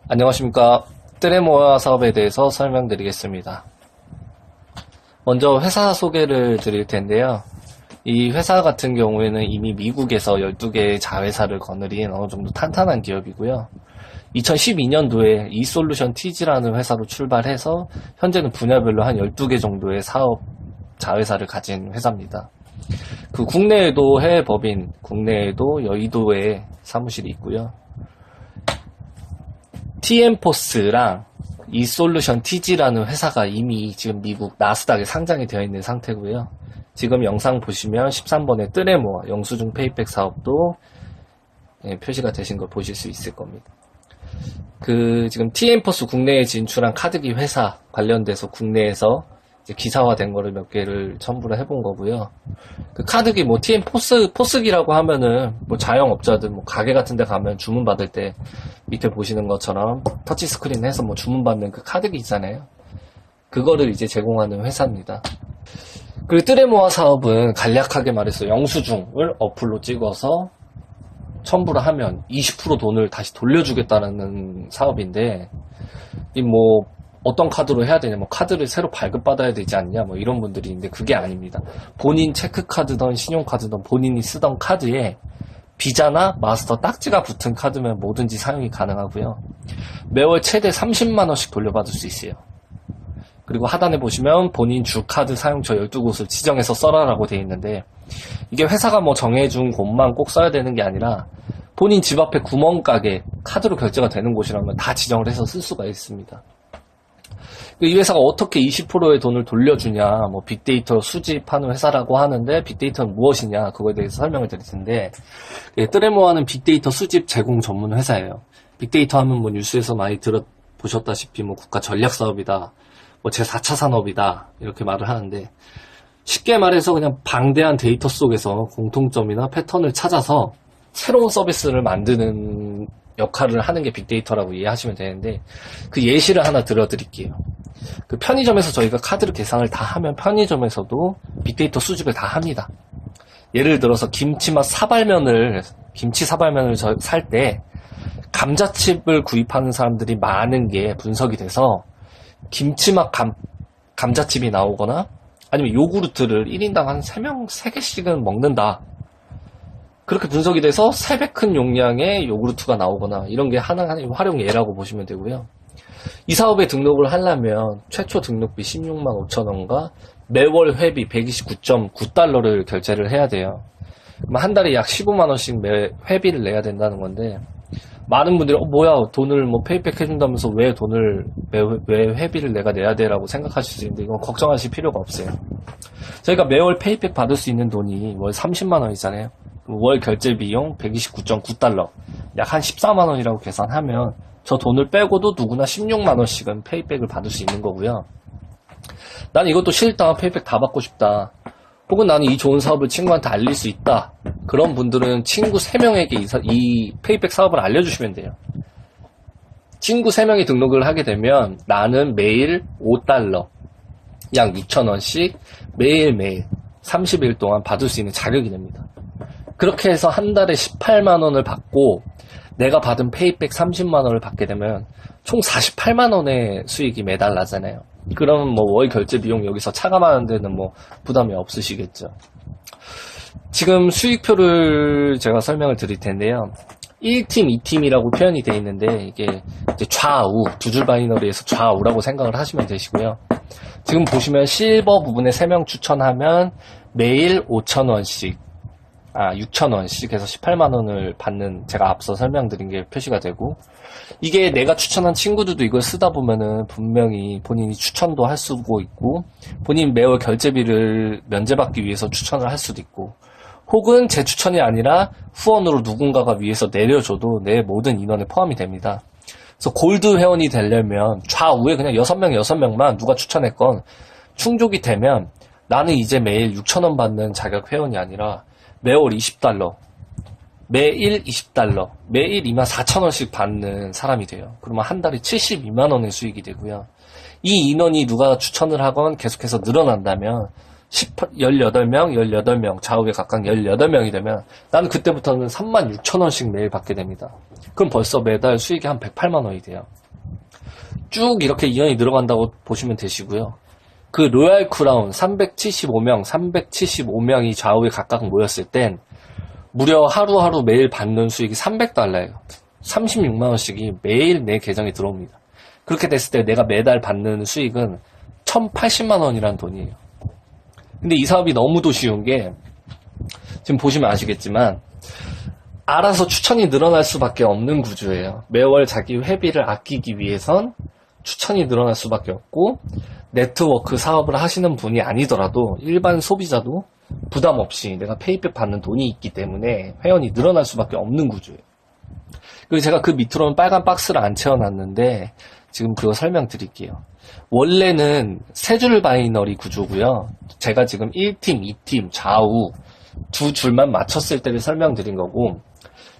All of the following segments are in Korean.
안녕하십니까. 뜨레모아 사업에 대해서 설명드리겠습니다. 먼저 회사 소개를 드릴 텐데요. 이 회사 같은 경우에는 이미 미국에서 12개의 자회사를 거느린 어느 정도 탄탄한 기업이고요. 2012년도에 이솔루션 TG라는 회사로 출발해서 현재는 분야별로 한 12개 정도의 사업 자회사를 가진 회사입니다. 그 국내에도 해외 법인, 국내에도 여의도에 사무실이 있고요. TM포스랑 이솔루션 TG라는 회사가 이미 지금 미국 나스닥에 상장이 되어 있는 상태고요. 지금 영상 보시면 13번의 뜨레모아 영수증 페이백 사업도 표시가 되신 걸 보실 수 있을 겁니다. 지금 TM포스 국내에 진출한 카드기 회사 관련돼서 국내에서 이제 기사화된 거를 몇 개를 첨부를 해본 거고요. 그 카드기 TM포스기라고 하면은 자영업자들 가게 같은 데 가면 주문 받을 때 밑에 보시는 것처럼 터치스크린 해서 주문 받는 그 카드기 있잖아요. 그거를 이제 제공하는 회사입니다. 그리고 뜨레모아 사업은 간략하게 말해서 영수증을 어플로 찍어서 첨부를 하면 20% 돈을 다시 돌려주겠다는 사업인데, 어떤 카드로 해야 되냐, 카드를 새로 발급받아야 되지 않냐, 이런 분들이 있는데 그게 아닙니다. 본인 체크카드든 신용카드든 본인이 쓰던 카드에 비자나 마스터 딱지가 붙은 카드면 뭐든지 사용이 가능하고요. 매월 최대 30만원씩 돌려받을 수 있어요. 그리고 하단에 보시면 본인 주카드 사용처 12곳을 지정해서 써라라고 되어 있는데, 이게 회사가 정해준 곳만 꼭 써야 되는 게 아니라 본인 집 앞에 구멍가게 카드로 결제가 되는 곳이라면 다 지정을 해서 쓸 수가 있습니다. 이 회사가 어떻게 20%의 돈을 돌려주냐, 빅데이터 수집하는 회사라고 하는데 빅데이터는 무엇이냐, 그거에 대해서 설명을 드릴 텐데, 뜨레모아는 빅데이터 수집 제공 전문 회사예요. 빅데이터 하면 뉴스에서 많이 들어보셨다시피 국가 전략 사업이다, 제4차 산업이다, 이렇게 말을 하는데, 쉽게 말해서 그냥 방대한 데이터 속에서 공통점이나 패턴을 찾아서 새로운 서비스를 만드는 역할을 하는 게 빅데이터라고 이해하시면 되는데, 그 예시를 하나 들어드릴게요. 그 편의점에서 저희가 카드로 계산을 다 하면 편의점에서도 빅데이터 수집을 다 합니다. 예를 들어서 김치 사발면을 살 때 감자칩을 구입하는 사람들이 많은 게 분석이 돼서 김치맛 감자칩이 나오거나, 아니면 요구르트를 1인당 한 3개씩은 먹는다, 그렇게 분석이 돼서 3배 큰 용량의 요구르트가 나오거나, 이런 게 하나의 활용 예라고 보시면 되고요. 이 사업에 등록을 하려면 최초 등록비 16만 5천원과 매월 회비 129.9달러를 결제를 해야 돼요. 그럼 한 달에 약 15만원씩 매 회비를 내야 된다는 건데, 많은 분들이 뭐야, 돈을 페이백 해준다면서 왜 회비를 내가 내야 돼? 라고 생각하실 수 있는데, 이건 걱정하실 필요가 없어요. 저희가 매월 페이백 받을 수 있는 돈이 월 30만원이잖아요. 월 결제 비용 129.9달러, 약 한 14만원이라고 계산하면 저 돈을 빼고도 누구나 16만원씩은 페이백을 받을 수 있는 거고요. 난 이것도 싫다, 페이백 다 받고 싶다, 혹은 나는 이 좋은 사업을 친구한테 알릴 수 있다, 그런 분들은 친구 3명에게 이 페이백 사업을 알려주시면 돼요. 친구 3명이 등록을 하게 되면 나는 매일 5달러, 약 6천원씩 매일매일 30일 동안 받을 수 있는 자격이 됩니다. 그렇게 해서 한 달에 18만원을 받고 내가 받은 페이백 30만원을 받게 되면 총 48만원의 수익이 매달 나잖아요. 그러면 월 결제 비용 여기서 차감하는 데는 부담이 없으시겠죠. 지금 수익표를 제가 설명을 드릴 텐데요. 1팀, 2팀이라고 표현이 되어 있는데, 이게 이제 좌우, 두 줄 바이너리에서 좌우라고 생각을 하시면 되시고요. 지금 보시면 실버 부분에 3명 추천하면 매일 5천원씩, 6천원씩 해서 18만원을 받는, 제가 앞서 설명드린 게 표시가 되고, 이게 내가 추천한 친구들도 이걸 쓰다 보면은 분명히 본인이 추천도 할 수도 있고, 본인 매월 결제비를 면제받기 위해서 추천을 할 수도 있고, 혹은 제 추천이 아니라 후원으로 누군가가 위해서 내려줘도 내 모든 인원에 포함이 됩니다. 그래서 골드 회원이 되려면 좌우에 그냥 6명만 누가 추천했건 충족이 되면 나는 이제 매일 6천원 받는 자격 회원이 아니라 매월 20달러, 매일 20달러, 매일 24,000원씩 받는 사람이 돼요. 그러면 한 달에 72만원의 수익이 되고요. 이 인원이 누가 추천을 하건 계속해서 늘어난다면 18명, 18명, 좌우에 각각 18명이 되면 나는 그때부터는 36,000원씩 매일 받게 됩니다. 그럼 벌써 매달 수익이 한 108만 원이 돼요. 쭉 이렇게 인원이 늘어간다고 보시면 되시고요. 그 로얄 크라운 375명이 좌우에 각각 모였을 땐 무려 하루하루 매일 받는 수익이 300달러예요. 36만원씩이 매일 내 계정에 들어옵니다. 그렇게 됐을 때 내가 매달 받는 수익은 1080만원이라는 돈이에요. 근데 이 사업이 너무도 쉬운 게 지금 보시면 아시겠지만 알아서 추천이 늘어날 수밖에 없는 구조예요. 매월 자기 회비를 아끼기 위해선 추천이 늘어날 수밖에 없고 네트워크 사업을 하시는 분이 아니더라도 일반 소비자도 부담 없이 내가 페이백 받는 돈이 있기 때문에 회원이 늘어날 수밖에 없는 구조예요. 그리고 제가 그 밑으로는 빨간 박스를 안 채워놨는데 지금 그거 설명드릴게요. 원래는 세 줄 바이너리 구조고요. 제가 지금 1팀, 2팀, 좌우 두 줄만 맞췄을 때를 설명드린 거고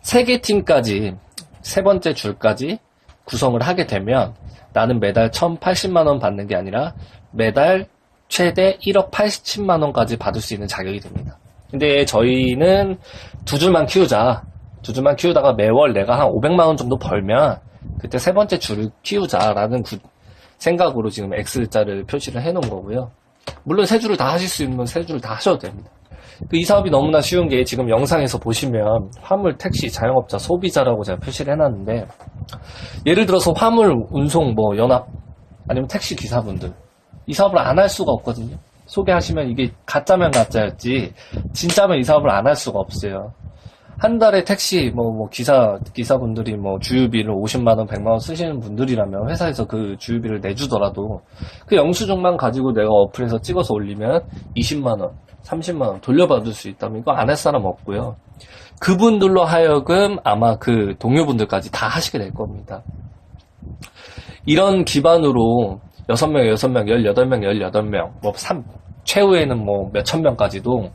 세 개 팀까지 세 번째 줄까지 구성을 하게 되면 나는 매달 1080만원 받는 게 아니라 매달 최대 1억 80만원까지 받을 수 있는 자격이 됩니다. 근데 저희는 두 줄만 키우자. 두 줄만 키우다가 매월 내가 한 500만원 정도 벌면 그때 세 번째 줄을 키우자라는 생각으로 지금 X자를 표시를 해 놓은 거고요. 물론 세 줄을 다 하실 수 있는 세 줄을 다 하셔도 됩니다. 이 사업이 너무나 쉬운 게 지금 영상에서 보시면 화물, 택시, 자영업자, 소비자라고 제가 표시를 해놨는데 예를 들어서 화물, 운송, 연합 아니면 택시 기사분들 이 사업을 안 할 수가 없거든요. 소개하시면 이게 가짜면 가짜였지 진짜면 이 사업을 안 할 수가 없어요. 한 달에 택시 기사분들이 주유비를 50만원 100만원 쓰시는 분들이라면 회사에서 그 주유비를 내주더라도 그 영수증만 가지고 내가 어플에서 찍어서 올리면 20만원 30만원 돌려받을 수 있다면 이거 안 할 사람 없고요. 그분들로 하여금 아마 그 동료분들까지 다 하시게 될 겁니다. 이런 기반으로 6명, 6명, 18명, 18명 최후에는 몇천 명까지도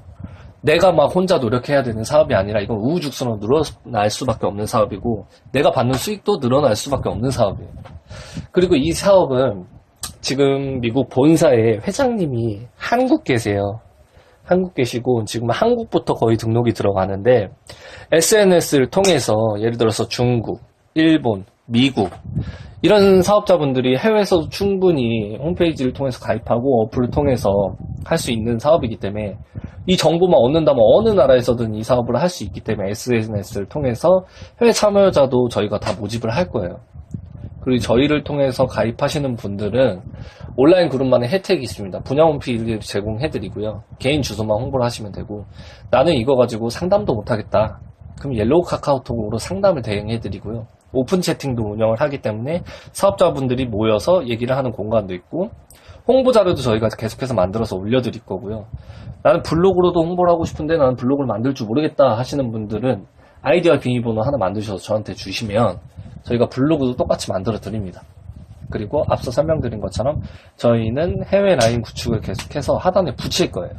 내가 혼자 노력해야 되는 사업이 아니라 이건 우후죽순으로 늘어날 수밖에 없는 사업이고 내가 받는 수익도 늘어날 수밖에 없는 사업이에요. 그리고 이 사업은 지금 미국 본사에 회장님이 한국 계세요. 한국 계시고 지금 한국부터 거의 등록이 들어가는데 SNS를 통해서 예를 들어서 중국, 일본, 미국 이런 사업자분들이 해외에서도 충분히 홈페이지를 통해서 가입하고 어플을 통해서 할 수 있는 사업이기 때문에 이 정보만 얻는다면 어느 나라에서든 이 사업을 할 수 있기 때문에 SNS를 통해서 해외 참여자도 저희가 다 모집을 할 거예요. 그리고 저희를 통해서 가입하시는 분들은 온라인 그룹만의 혜택이 있습니다. 분야 홈페이지를 제공해드리고요. 개인 주소만 홍보를 하시면 되고 나는 이거 가지고 상담도 못하겠다. 그럼 옐로우 카카오톡으로 상담을 대행해드리고요. 오픈 채팅도 운영을 하기 때문에 사업자분들이 모여서 얘기를 하는 공간도 있고 홍보 자료도 저희가 계속해서 만들어서 올려드릴 거고요. 나는 블로그로도 홍보를 하고 싶은데 나는 블로그를 만들 줄 모르겠다 하시는 분들은 아이디와 비밀번호 하나 만드셔서 저한테 주시면 저희가 블로그도 똑같이 만들어 드립니다. 그리고 앞서 설명드린 것처럼 저희는 해외 라인 구축을 계속해서 하단에 붙일 거예요.